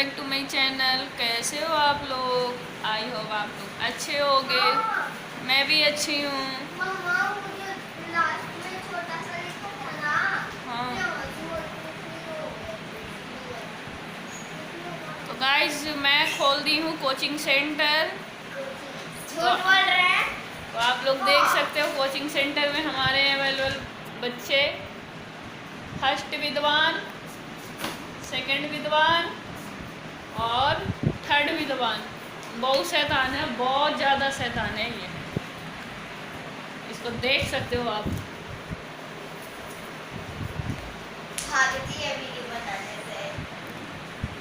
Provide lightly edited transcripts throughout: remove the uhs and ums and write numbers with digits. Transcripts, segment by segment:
Back to my channel. कैसे हो आप लोग? आई होप आप लोग अच्छे होगे। मैं भी अच्छी हूँ। हाँ तो गाइज मैं खोल दी हूँ कोचिंग सेंटर। तो आप लोग देख सकते हो कोचिंग सेंटर में हमारे अवेलेबल बच्चे फर्स्ट विद्वान, सेकंड विद्वान और थर्ड विद्वान। बहुत शैतान है, बहुत ज़्यादा शैतान है ये। इसको देख सकते हो आप। भागती है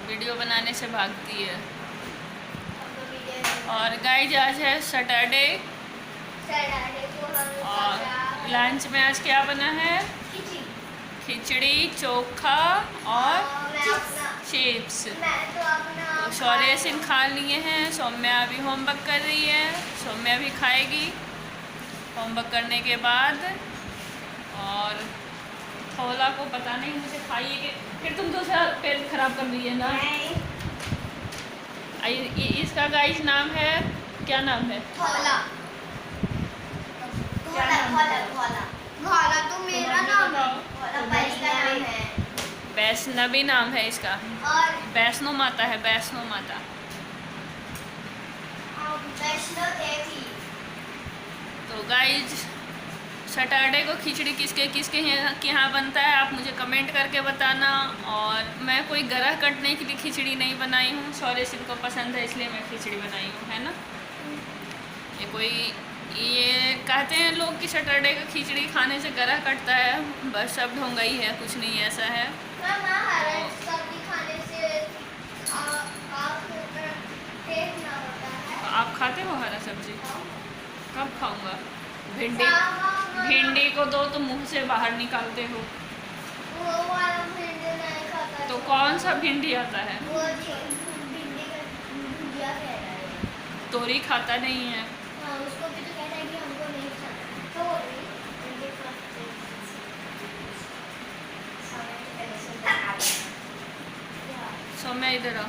वीडियो बनाने से भागती है। और गाइज आज है सैटरडे और लंच में आज क्या बना है? खिचड़ी, चोखा और चिप्स। तो शौर्य सिंह खा लिए हैं। सौम्या अभी होमवर्क कर रही है। सौम्या भी खाएगी होमवर्क करने के बाद। और थोला को पता नहीं मुझे खाइए कि फिर तुम दूसरा पेट खराब कर दिए ना। इसका गाइस नाम है, क्या नाम है? थोला। तो मेरा नाम है। वैष्णवी नाम है इसका। और वैष्णो माता है, वैष्णो माता। वैष्णो देवी। तो गाइज सैटरडे को खिचड़ी किसके किसके यहाँ बनता है आप मुझे कमेंट करके बताना। और मैं कोई गरह कटने के लिए खिचड़ी नहीं बनाई हूँ। शौर्य सिंह को पसंद है इसलिए मैं खिचड़ी बनाई हूँ, है ना। ये कहते हैं लोग कि सैटरडे को खिचड़ी खाने से गरह कटता है। बस सब ढोंगा ही है, कुछ नहीं ऐसा है। आप खाते हो हरा सब्जी? कब खाऊंगा? भिंडी को दो तो मुंह से बाहर निकालते हो। वो वाला भिंडी नहीं खाता। तो कौन सा भिंडी आता है? वो भिंडी का भुजिया कह रहा है। तोरी खाता नहीं है। हाँ, उसको भी तो कहता है कि हमको नहीं खाना। तो भिंडी खाते सौम्या इधर आओ।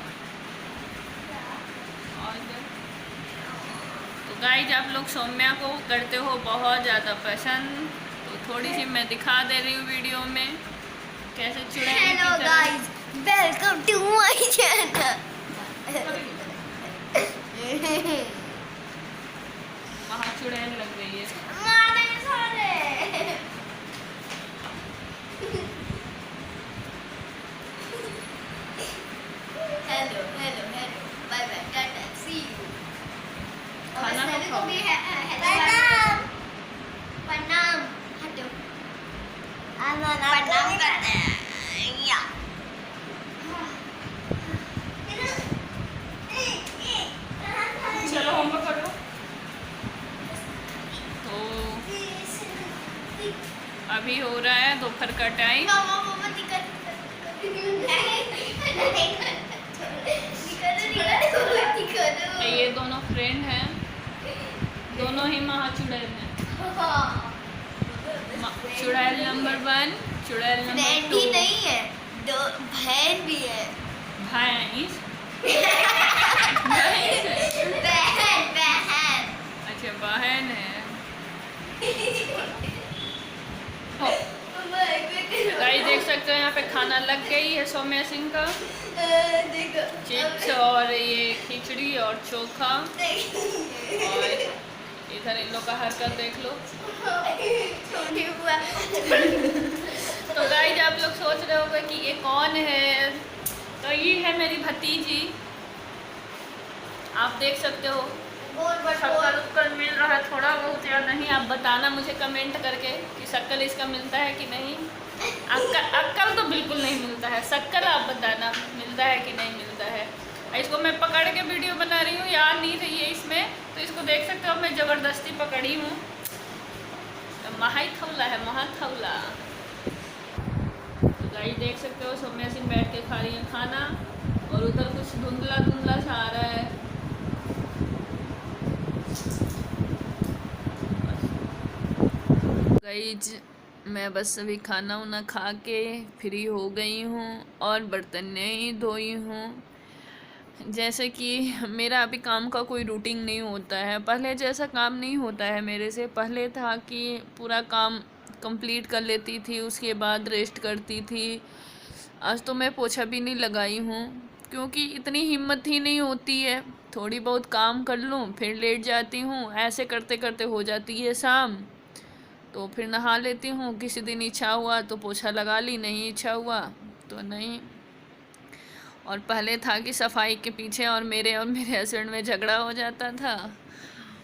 और इधर। तो गाइज आप लोग सौम्या को करते हो बहुत ज़्यादा पसंद, तो थोड़ी सी मैं दिखा दे रही हूँ वीडियो में कैसे चुड़ैल की हेलो तरह। Guys, welcome to my channel. वहाँ चुड़ैल लग गई है। मारे सारे। Hello hello hello, bye bye, tata, see you. खाना और खाओ। भी है प्रणाम प्रणाम। हटो, प्रणाम करते हैं या चलो होमवर्क करो। तो अभी हो रहा है दोपहर का टाइम। ये दोनों फ्रेंड हैं, दोनों ही महा चुड़ैल हैं। चुड़ैल नंबर 1, चुड़ैल नंबर 2। नहीं है, दो बहन भी है। भैंस बहन बहन। अच्छा बहन है। गाइस देख सकते हो यहाँ पे खाना लग गई है सौम्या सिंह का। चिप्स और ये खिचड़ी और चोखा। और इधर इन लोग का हरकत देख लो। तो गाइस आप लोग सोच रहे होंगे कि ये कौन है, तो ये है मेरी भतीजी। आप देख सकते हो शक्ल उक्ल मिल रहा है थोड़ा बहुत या नहीं, आप बताना मुझे कमेंट करके कि शक्ल इसका मिलता है कि नहीं। अक्ल तो बिल्कुल नहीं मिलता है, शक्ल आप बताना मिलता है कि नहीं मिलता है। इसको मैं पकड़ के वीडियो बना रही हूँ, याद नहीं रही है इसमें, तो इसको देख सकते हो मैं ज़बरदस्ती पकड़ी हूँ। तो महा थौला है, महा थौला। तो गाइस देख सकते हो सौम्या सिंह बैठ के खा रही है खाना और उधर कुछ धुंधला धुंधला सा आ रहा है। गाइज मैं बस अभी खाना वाना खा के फ्री हो गई हूँ और बर्तन नहीं धोई हूँ। जैसे कि मेरा अभी काम का कोई रूटीन नहीं होता है, पहले जैसा काम नहीं होता है मेरे से। पहले था कि पूरा काम कंप्लीट कर लेती थी, उसके बाद रेस्ट करती थी। आज तो मैं पोछा भी नहीं लगाई हूँ, क्योंकि इतनी हिम्मत ही नहीं होती है। थोड़ी बहुत काम कर लूँ फिर लेट जाती हूँ, ऐसे करते करते हो जाती है शाम। तो फिर नहा लेती हूँ, किसी दिन इच्छा हुआ तो पोछा लगा ली, नहीं इच्छा हुआ तो नहीं। और पहले था कि सफाई के पीछे और मेरे हस्बैंड में झगड़ा हो जाता था।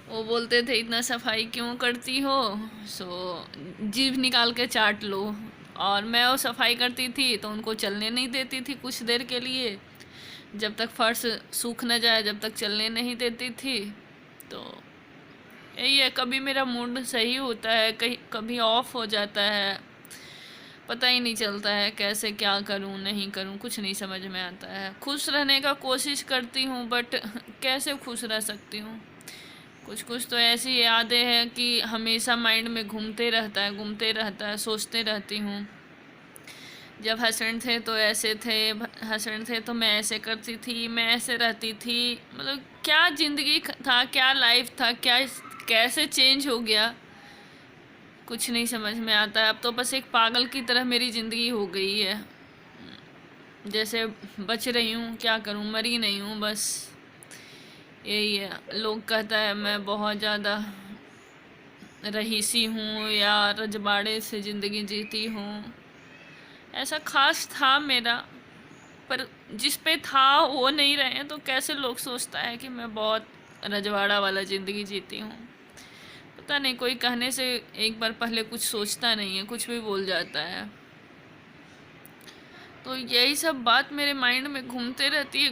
वो बोलते थे इतना सफाई क्यों करती हो, सो जीभ निकाल के चाट लो। और मैं वो सफाई करती थी तो उनको चलने नहीं देती थी कुछ देर के लिए, जब तक फर्श सूख न जाए जब तक चलने नहीं देती थी। तो यही है, कभी मेरा मूड सही होता है, कहीं कभी ऑफ हो जाता है, पता ही नहीं चलता है कैसे क्या करूं नहीं करूं, कुछ नहीं समझ में आता है। खुश रहने का कोशिश करती हूं बट कैसे खुश रह सकती हूं। कुछ कुछ तो ऐसी यादें हैं कि हमेशा माइंड में घूमते रहता है, सोचते रहती हूँ। जब हस्बैंड थे तो ऐसे थे, हस्बैंड थे तो मैं ऐसे करती थी, मैं ऐसे रहती थी। मतलब क्या ज़िंदगी था, क्या लाइफ था, क्या कैसे चेंज हो गया, कुछ नहीं समझ में आता है। अब तो बस एक पागल की तरह मेरी ज़िंदगी हो गई है, जैसे बच रही हूँ, क्या करूँ, मरी नहीं हूँ बस। यही है, लोग कहता है मैं बहुत ज़्यादा रईसी हूँ या रजवाड़े से ज़िंदगी जीती हूँ। ऐसा खास था मेरा, पर जिस पे था वो नहीं रहे तो कैसे लोग सोचता है कि मैं बहुत रजवाड़ा वाला ज़िंदगी जीती हूँ। पता नहीं, कोई कहने से एक बार पहले कुछ सोचता नहीं है, कुछ भी बोल जाता है। तो यही सब बात मेरे माइंड में घूमते रहती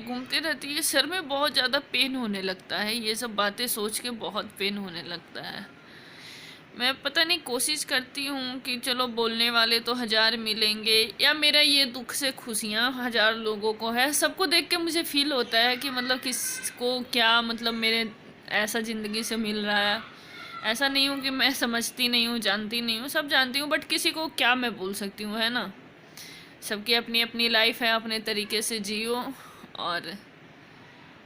है। सर में बहुत ज़्यादा पेन होने लगता है, ये सब बातें सोच के बहुत पेन होने लगता है। मैं पता नहीं, कोशिश करती हूँ कि चलो बोलने वाले तो 1000 मिलेंगे, या मेरा ये दुख से खुशियाँ 1000 लोगों को है। सबको देख के मुझे फील होता है कि मतलब किसको क्या, मतलब मेरे ऐसा ज़िंदगी से मिल रहा है। ऐसा नहीं हूँ कि मैं समझती नहीं हूँ, जानती नहीं हूँ, सब जानती हूँ, बट किसी को क्या मैं बोल सकती हूँ, है ना। सबकी अपनी अपनी लाइफ है, अपने तरीके से जियो। और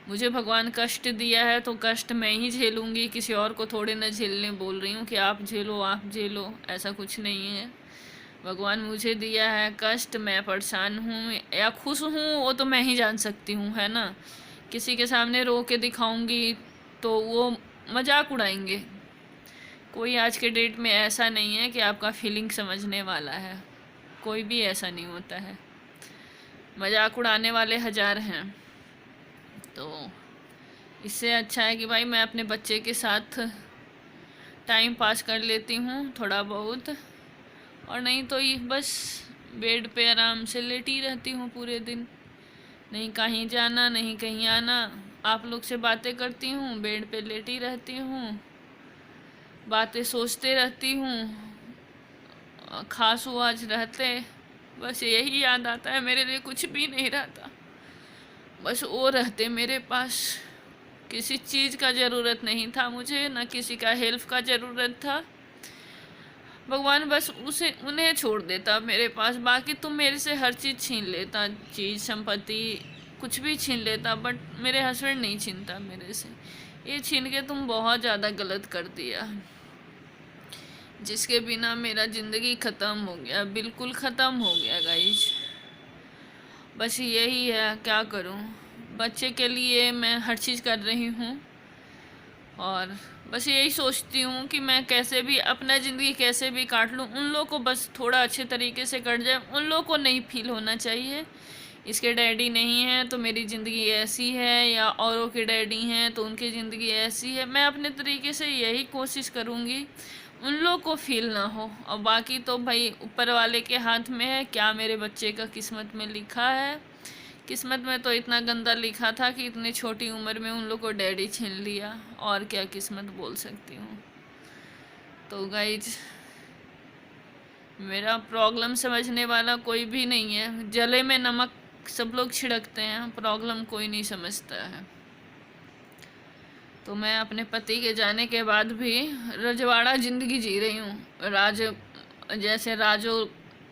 मुझे भगवान कष्ट दिया है तो कष्ट मैं ही झेलूँगी, किसी और को थोड़े ना झेलने बोल रही हूँ कि आप झेलो, ऐसा कुछ नहीं है। भगवान मुझे दिया है कष्ट, मैं परेशान हूँ या खुश हूँ वो तो मैं ही जान सकती हूँ, है ना। किसी के सामने रो के दिखाऊंगी तो वो मजाक उड़ाएंगे। कोई आज के डेट में ऐसा नहीं है कि आपका फीलिंग समझने वाला है, कोई भी ऐसा नहीं होता है। मजाक उड़ाने वाले 1000 हैं। तो इससे अच्छा है कि भाई मैं अपने बच्चे के साथ टाइम पास कर लेती हूँ थोड़ा बहुत, और नहीं तो ये बस बेड पे आराम से लेटी रहती हूँ पूरे दिन। नहीं कहीं जाना, नहीं कहीं आना। आप लोग से बातें करती हूँ, बेड पे लेटी रहती हूँ, बातें सोचते रहती हूँ। खास हुआ आज रहते, बस यही याद आता है, मेरे लिए कुछ भी नहीं रहता, बस वो रहते मेरे पास। किसी चीज़ का ज़रूरत नहीं था मुझे, ना किसी का हेल्प का ज़रूरत था। भगवान बस उन्हें छोड़ देता मेरे पास, बाकी तुम मेरे से हर चीज़ छीन लेता, चीज़ संपत्ति कुछ भी छीन लेता, बट मेरे हस्बैंड नहीं छीनता मेरे से। ये छीन के तुम बहुत ज़्यादा गलत कर दिया, जिसके बिना मेरा ज़िंदगी ख़त्म हो गया, बिल्कुल ख़त्म हो गया गाइज। बस यही है, क्या करूं। बच्चे के लिए मैं हर चीज़ कर रही हूं, और बस यही सोचती हूँ कि मैं कैसे भी अपना ज़िंदगी कैसे भी काट लूँ, उन लोगों को बस थोड़ा अच्छे तरीके से कट जाए। उन लोगों को नहीं फील होना चाहिए इसके डैडी नहीं हैं तो मेरी ज़िंदगी ऐसी है, या औरों के डैडी हैं तो उनकी ज़िंदगी ऐसी है। मैं अपने तरीके से यही कोशिश करूँगी उन लोग को फील ना हो, और बाकी तो भाई ऊपर वाले के हाथ में है, क्या मेरे बच्चे का किस्मत में लिखा है। किस्मत में तो इतना गंदा लिखा था कि इतनी छोटी उम्र में उन लोग को डैडी छीन लिया, और क्या किस्मत बोल सकती हूँ। तो गाइज मेरा प्रॉब्लम समझने वाला कोई भी नहीं है, जले में नमक सब लोग छिड़कते हैं, प्रॉब्लम कोई नहीं समझता है। तो मैं अपने पति के जाने के बाद भी रजवाड़ा ज़िंदगी जी रही हूँ। जैसे राजो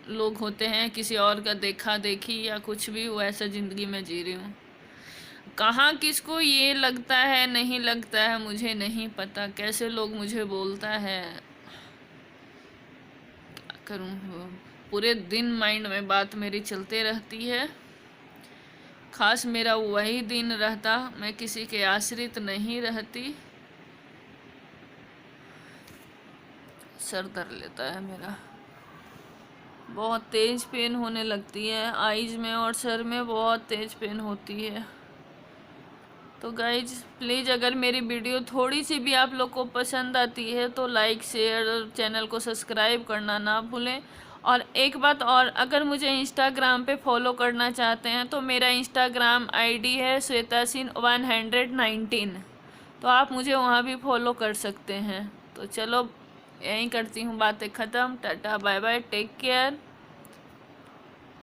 लोग होते हैं, किसी और का देखा देखी या कुछ भी, वो ऐसा ज़िंदगी में जी रही हूँ। कहाँ किसको ये लगता है नहीं लगता है मुझे नहीं पता, कैसे लोग मुझे बोलता है, क्या करूँ। पूरे दिन माइंड में बात मेरी चलते रहती है। खास मेरा वही दिन रहता, मैं किसी के आश्रित नहीं रहती। सर दर्द लेता है मेरा, बहुत तेज़ पेन होने लगती है आईज में और सर में बहुत तेज़ पेन होती है। तो गाइज प्लीज़ अगर मेरी वीडियो थोड़ी सी भी आप लोग को पसंद आती है तो लाइक शेयर और चैनल को सब्सक्राइब करना ना भूलें। और एक बात और, अगर मुझे इंस्टाग्राम पे फॉलो करना चाहते हैं तो मेरा इंस्टाग्राम आईडी है श्वेतासीन119, तो आप मुझे वहाँ भी फॉलो कर सकते हैं। तो चलो यहीं करती हूँ बातें ख़त्म। Tata bye bye, take care.